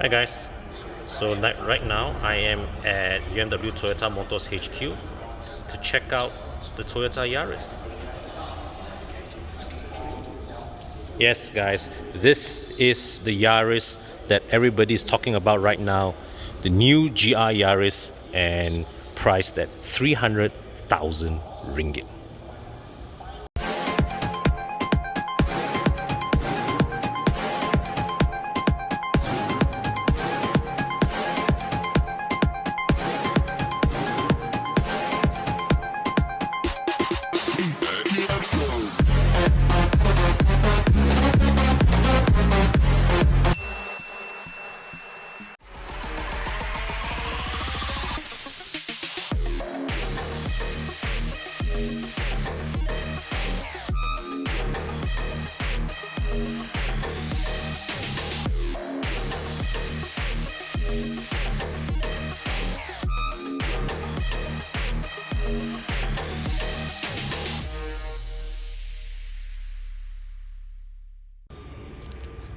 Hi guys, so right now I am at BMW Toyota Motors HQ to check out the Toyota Yaris. Yes guys, this is the Yaris that everybody's talking about right now, the new GR Yaris, and priced at 300,000 ringgit.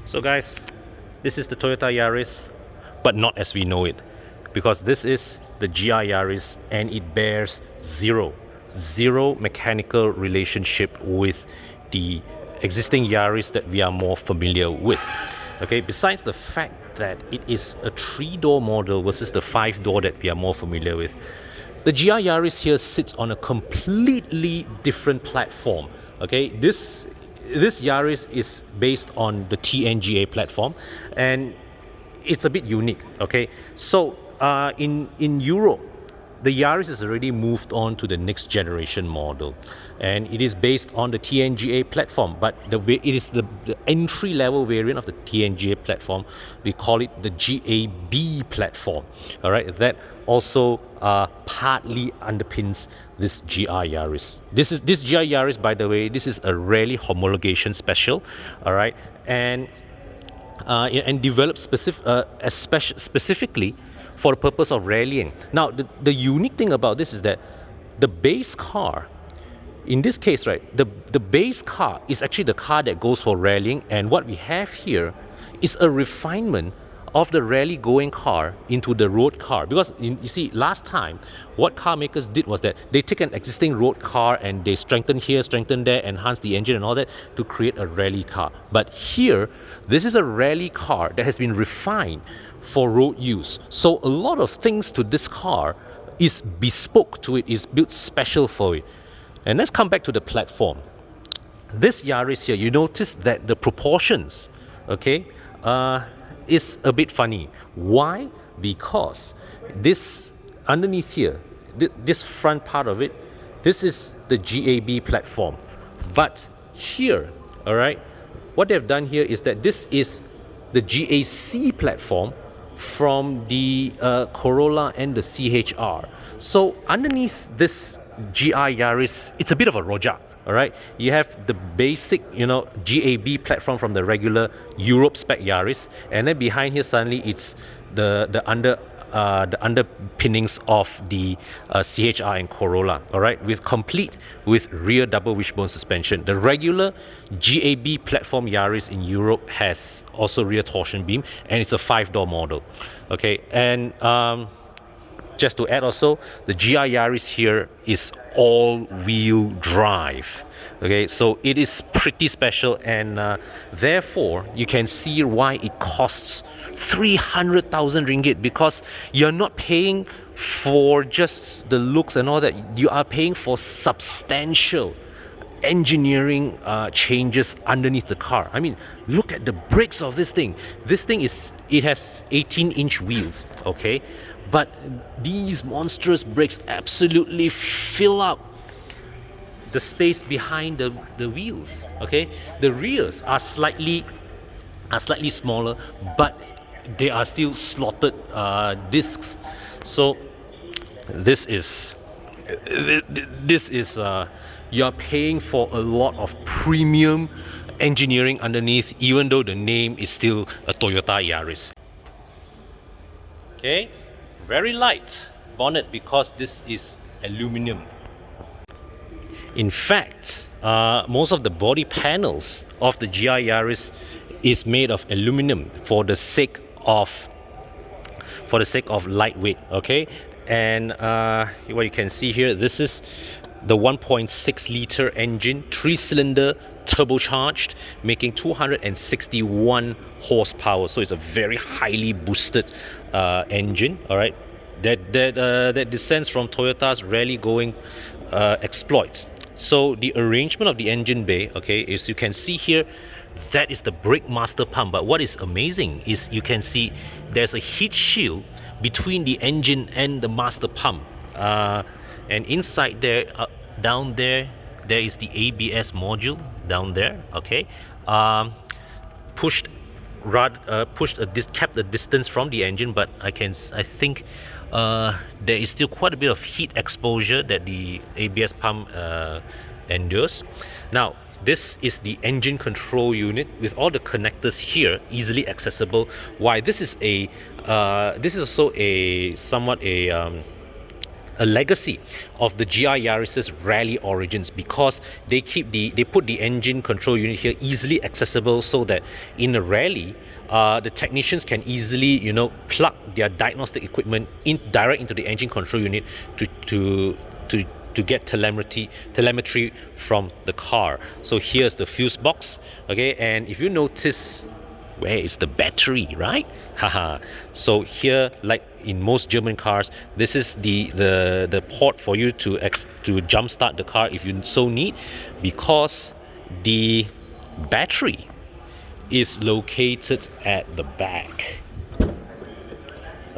So guys, this is the Toyota Yaris, but not as we know it, because this is the GR Yaris and it bears zero mechanical relationship with the existing Yaris that we are more familiar with. Okay, besides the fact that it is a 3-door model versus the 5-door that we are more familiar with, the GR Yaris here sits on a completely different platform. Okay, this Yaris is based on the TNGA platform, and it's a bit unique. Okay, so in Europe, the Yaris has already moved on to the next generation model, and it is based on the TNGA platform, but it is the entry level variant of the TNGA platform. We call it the GAB platform. All right, that also partly underpins this GR Yaris. This GR Yaris, by the way, this is a rally homologation special. All right, and developed specifically for the purpose of rallying. Now, the unique thing about this is that the base car, in this case, right, the base car is actually the car that goes for rallying, and what we have here is a refinement of the rally going car into the road car. Because you see, last time what car makers did was that they take an existing road car and they strengthen here, strengthen there, enhance the engine and all that to create a rally car. But here, this is a rally car that has been refined for road use. So a lot of things to this car is bespoke to it, is built special for it. And let's come back to the platform. This Yaris here, you notice that the proportions, okay, is a bit funny. Why? Because this underneath here, this front part of it, this is the GAB platform. But here, all right, what they've done here is that this is the GAC platform from the Corolla and the CHR. So underneath this GR Yaris, it's a bit of a rojak. All right, you have the basic, GAB platform from the regular Europe spec Yaris, and then behind here suddenly it's the underpinnings of the CHR and Corolla. All right, complete with rear double wishbone suspension. The regular GAB platform Yaris in Europe has also rear torsion beam, and it's a 5-door model. Okay, and just to add also, the GR Yaris here is all-wheel drive. Okay, so it is pretty special, and therefore you can see why it costs 300,000 ringgit, because you're not paying for just the looks and all that. You are paying for substantial engineering changes underneath the car. I mean, look at the brakes of this thing. It has 18-inch wheels, okay, but these monstrous brakes absolutely fill up the space behind the wheels. Okay, the rears are slightly smaller, but they are still slotted discs. So this is you're paying for a lot of premium engineering underneath, even though the name is still a Toyota Yaris. Okay, very light bonnet because this is aluminum. In fact, most of the body panels of the GR Yaris is made of aluminum for the sake of for the sake of lightweight. Okay, and what you can see here, this is the 1.6 liter engine, 3-cylinder, turbocharged, making 261 horsepower. So it's a very highly boosted engine. All right, that descends from Toyota's rally going exploits. So the arrangement of the engine bay, okay, is you can see here, that is the brake master pump. But what is amazing is you can see there's a heat shield between the engine and the master pump, and inside there, down there, there is the ABS module down there. Okay, kept a distance from the engine, but I think there is still quite a bit of heat exposure that the ABS pump endures. Now, this is the engine control unit with all the connectors here, easily accessible. Why this is this is also somewhat a legacy of the GR Yaris's rally origins, because they put the engine control unit here easily accessible, so that in a rally the technicians can easily plug their diagnostic equipment direct into the engine control unit to get telemetry from the car. So here's the fuse box. Okay, and if you notice, where is the battery, right? Haha. So here, like in most German cars, this is the port for you to jumpstart the car if you so need, because the battery is located at the back.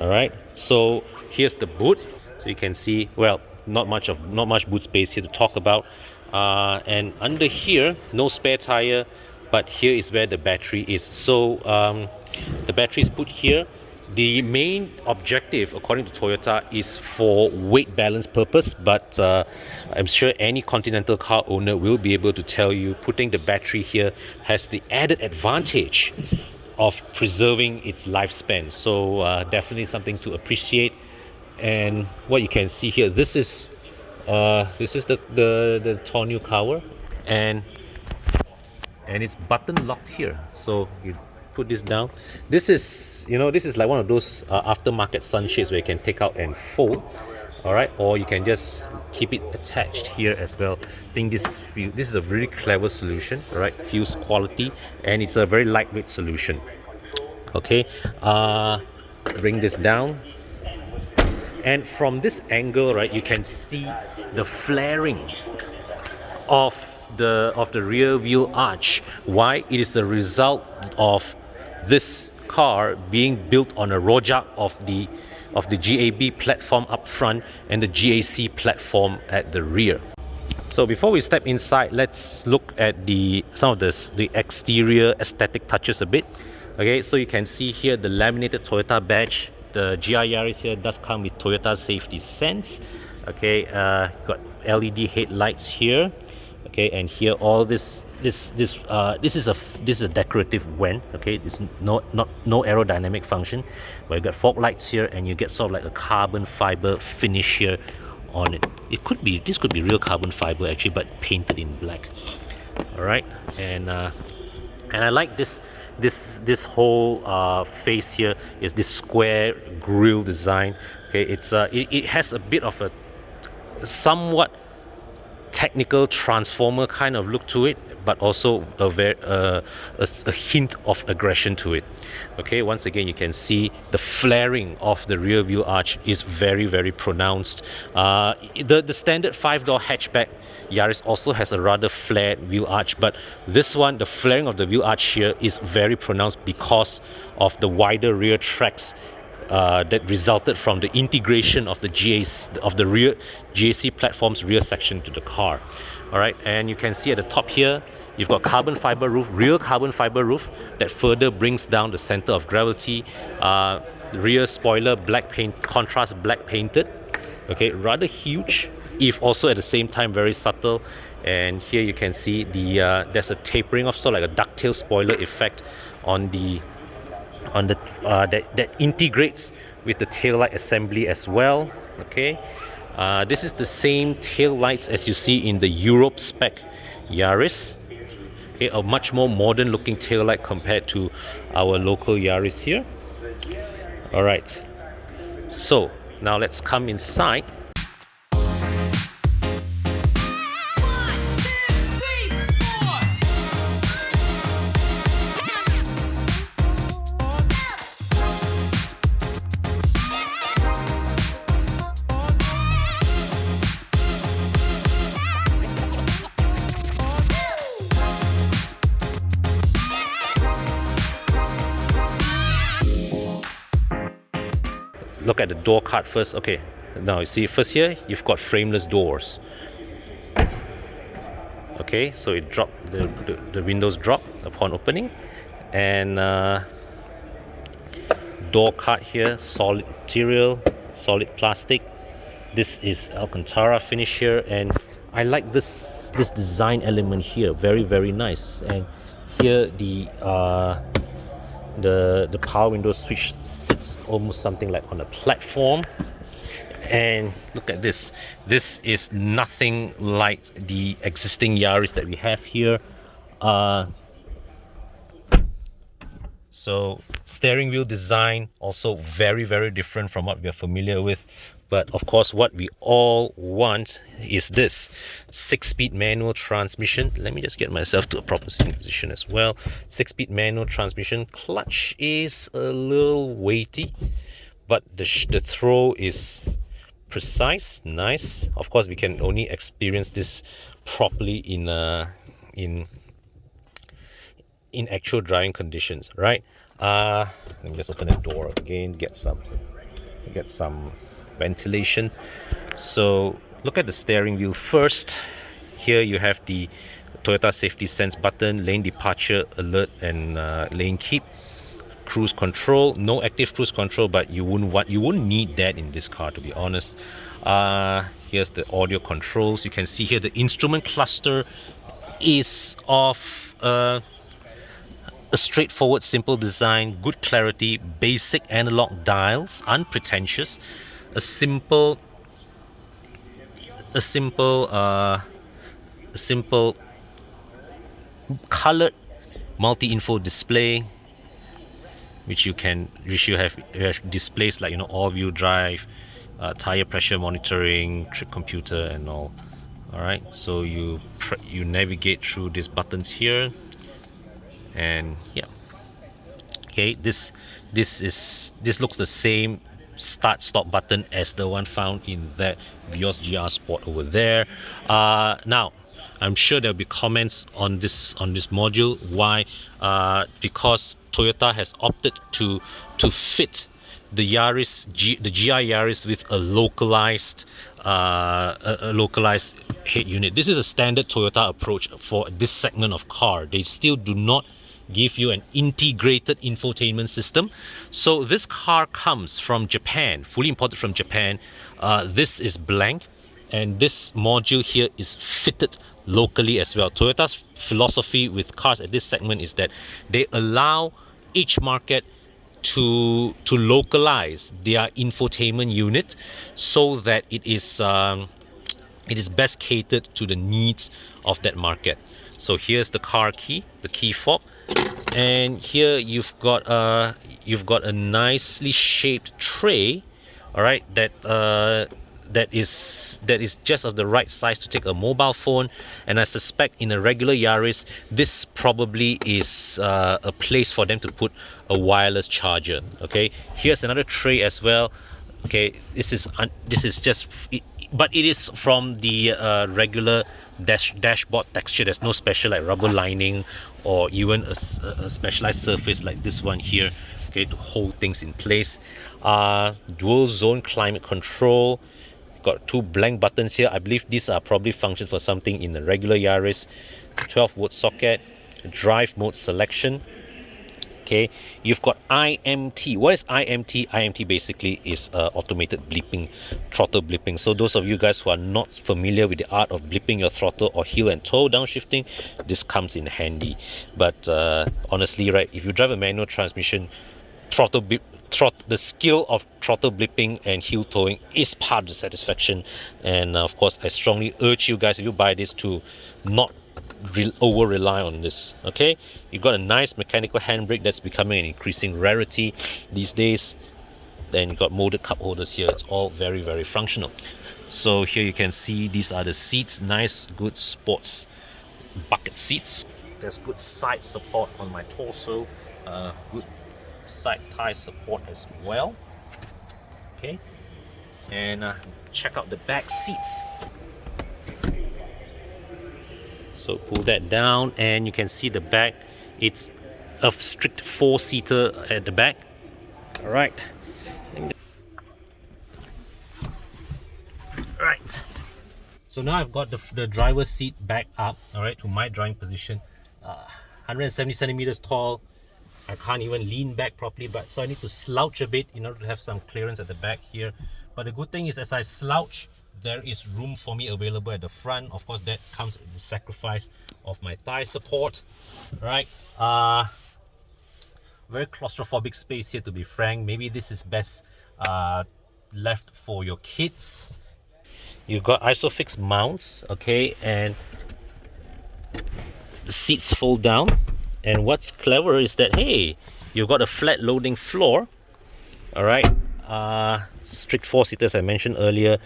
All right, so here's the boot. So you can see, well, not much boot space here to talk about, and under here, no spare tire, but here is where the battery is. So the battery is put here. The main objective, according to Toyota, is for weight balance purpose, but I'm sure any Continental car owner will be able to tell you putting the battery here has the added advantage of preserving its lifespan. So definitely something to appreciate. And what you can see here, this is the tonneau cover, and it's button locked here. So you put this down. This is like one of those aftermarket sunshades where you can take out and fold. All right, or you can just keep it attached here as well. I think this is a really clever solution. All right, fuse quality, and it's a very lightweight solution. Okay, bring this down. And from this angle, right, you can see the flaring of the rear wheel arch. Why? It is the result of this car being built on a rojak of the GAB platform up front and the GAC platform at the rear. So before we step inside, let's look at some of the exterior aesthetic touches a bit. Okay, so you can see here the laminated Toyota badge. The GR Yaris here does come with Toyota Safety Sense. Okay, got LED headlights here. Okay, and here all this is a decorative vent. Okay, it's no aerodynamic function, but you got fog lights here, and you get sort of like a carbon fiber finish here on it. This could be real carbon fiber actually, but painted in black. All right, and I like this whole face here is this square grille design. Okay, it has a bit of a somewhat technical transformer kind of look to it, but also a hint of aggression to it. Okay, once again you can see the flaring of the rear wheel arch is very, very pronounced. The standard 5-door hatchback Yaris also has a rather flared wheel arch, but this one, the flaring of the wheel arch here is very pronounced because of the wider rear tracks that resulted from the integration of the rear GAC platform's rear section to the car. All right, and you can see at the top here, you've got carbon fiber roof, real carbon fiber roof that further brings down the center of gravity. Rear spoiler black paint, contrast black painted. Okay, rather huge, if also at the same time very subtle. And here you can see there's a tapering of sort of like a ducktail spoiler effect on that integrates with the taillight assembly as well. Okay, this is the same tail lights as you see in the Europe spec Yaris. Okay, a much more modern looking tail light compared to our local Yaris here. All right, So now let's come inside. Look at the door card first. Okay, now you see first here you've got frameless doors. Okay, so it dropped, the windows drop upon opening, and door card here, solid material, solid plastic. This is Alcantara finish here, and I like this design element here, very nice. And here the power window switch sits almost something like on a platform. And look at this. This is nothing like the existing Yaris that we have here. So steering wheel design also very different from what we are familiar with. But of course, what we all want is this 6-speed manual transmission. Let me just get myself to a proper sitting position as well. 6-speed manual transmission. Clutch is a little weighty, but the throw is precise, nice. Of course, we can only experience this properly in actual driving conditions, right? Let me just open the door again, get some ventilation. So look at the steering wheel first. Here you have the Toyota safety sense button, lane departure alert, and lane keep. Cruise control, no active cruise control, but you wouldn't need that in this car, to be honest. Here's the audio controls. You can see here the instrument cluster is of a straightforward, simple design, good clarity, basic analog dials, unpretentious, a simple colored multi-info display, which you have displays like, you know, all-wheel drive, tire pressure monitoring, trip computer, and all. All right, so you navigate through these buttons here, and yeah. Okay, this looks the same start stop button as the one found in that Vios GR Sport over there. Now I'm sure there'll be comments on this module. Why? Because Toyota has opted to fit the Yaris, the GR Yaris, with a localized head unit. This is a standard Toyota approach for this segment of car. They still do not give you an integrated infotainment system. So this car comes from Japan, fully imported from Japan. This is blank, and this module here is fitted locally as well. Toyota's philosophy with cars at this segment is that they allow each market to localize their infotainment unit so that it is best catered to the needs of that market. So here's the car key, the key fob, and here you've got a nicely shaped tray, all right, that is just of the right size to take a mobile phone. And I suspect in a regular Yaris, this probably is a place for them to put a wireless charger. Okay, here's another tray as well. Okay, this is just, but it is from the regular dashboard texture. There's no special like rubber lining or even a specialized surface like this one here, okay, to hold things in place. Dual zone climate control. Got two blank buttons here. I believe these are probably function for something in the regular Yaris. 12-volt socket, drive mode selection. Okay, you've got IMT. What is IMT? IMT basically is automated blipping, throttle blipping. So those of you guys who are not familiar with the art of blipping your throttle or heel and toe downshifting, this comes in handy. But honestly, right, if you drive a manual transmission, the skill of throttle blipping and heel towing is part of the satisfaction. And of course, I strongly urge you guys, if you buy this, to not over rely on this. Okay, you've got a nice mechanical handbrake that's becoming an increasing rarity these days. and you got molded cup holders here. It's all very, very functional. So here you can see these are the seats, nice, good sports bucket seats. There's good side support on my torso, good side thigh support as well. Okay, and check out the back seats. So pull that down and you can see the back. It's a strict 4-seater at the back. All right. Right. So now I've got the driver's seat back up, all right, to my driving position. 170 centimeters tall. I can't even lean back properly, but so I need to slouch a bit in order to have some clearance at the back here. But the good thing is, as I slouch, there is room for me available at the front. Of course, that comes with the sacrifice of my thigh support. Right. Very claustrophobic space here, to be frank. Maybe this is best left for your kids. You've got isofix mounts, okay, and the seats fold down. And what's clever is that, hey, you've got a flat loading floor. All right, strict 4-seaters I mentioned earlier.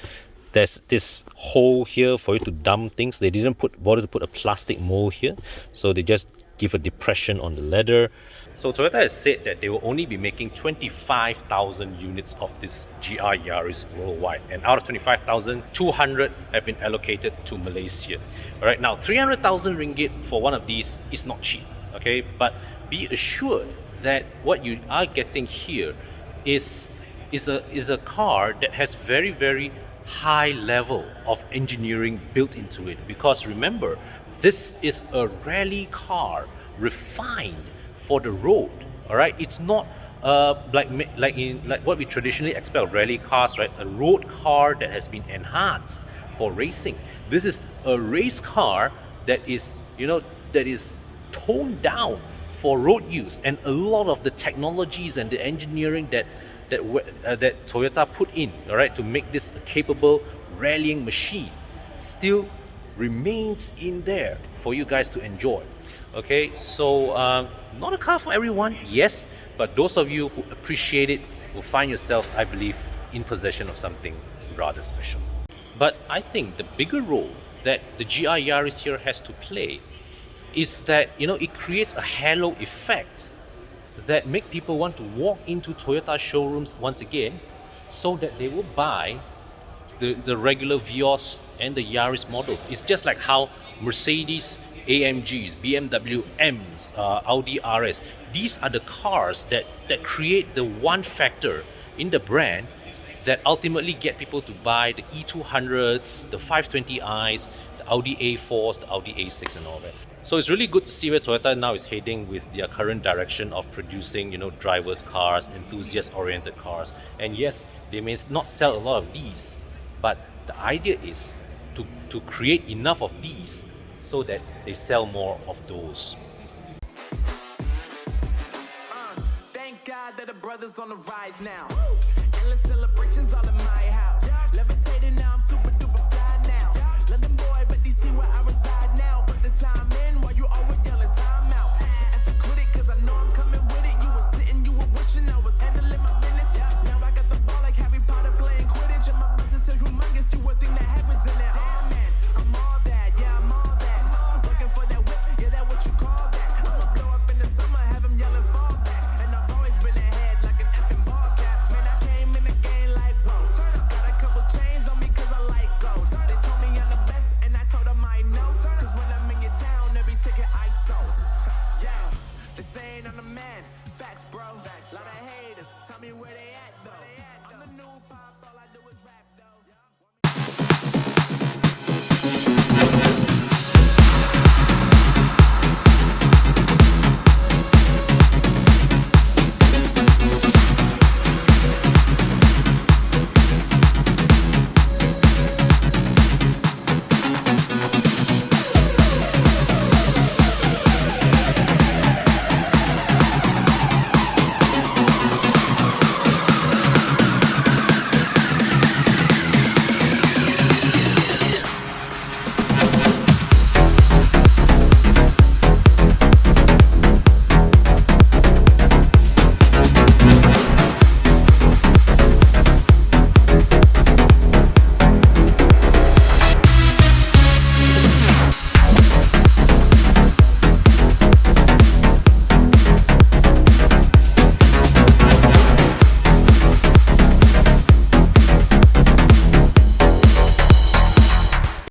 There's this hole here for you to dump things. They didn't bother to put a plastic mold here, so they just give a depression on the leather. So Toyota has said that they will only be making 25,000 units of this GR Yaris worldwide, and out of 25,000, 200 have been allocated to Malaysia. All right, now 300,000 ringgit for one of these is not cheap, okay, but be assured that what you are getting here is a car that has very, very high level of engineering built into it, because remember, this is a rally car refined for the road. All right, it's not like what we traditionally expect of rally cars, right? A road car that has been enhanced for racing. This is a race car that is, that is toned down for road use, and a lot of the technologies and the engineering that Toyota put in, all right, to make this a capable rallying machine still remains in there for you guys to enjoy. Okay, so not a car for everyone, yes, but those of you who appreciate it will find yourselves, I believe, in possession of something rather special. But I think the bigger role that the GR Yaris here has to play is that, it creates a halo effect that make people want to walk into Toyota showrooms once again, so that they will buy the regular Vios and the Yaris models. It's just like how Mercedes AMGs, BMW Ms, Audi RS, these are the cars that create the one factor in the brand that ultimately get people to buy the E200s, the 520i's, the Audi A4s, the Audi A6 and all that. So it's really good to see where Toyota now is heading with their current direction of producing, drivers' cars, enthusiast-oriented cars. And yes, they may not sell a lot of these, but the idea is to create enough of these so that they sell more of those. Thank God that the brothers on the rise now. Endless celebrations all in my house. Levitating now, I'm super duper fly now. London boy, but they see where I reside now. Put the time in while you always yelling time out. And if you quit it, cause I know I'm coming with it. You were sitting, you were wishing I was handling my business. Now I got the ball like Harry Potter playing Quidditch. And my business is humongous, you would think that happens in there. Oh man, I'm all that, yeah, I'm all that. Working for that whip, yeah, that what you call that. I'ma blow up in the summer, have them yelling fall back. And I've always been ahead like an effing ball cap. Man, I came in the game like, whoa. Got a couple chains on me cause I like gold. They told me I'm the best and I told them I know. Cause when I'm in your town, every ticket I sold. Yeah, they saying I'm the man. Facts, bro. Lot of haters, tell me where they at though.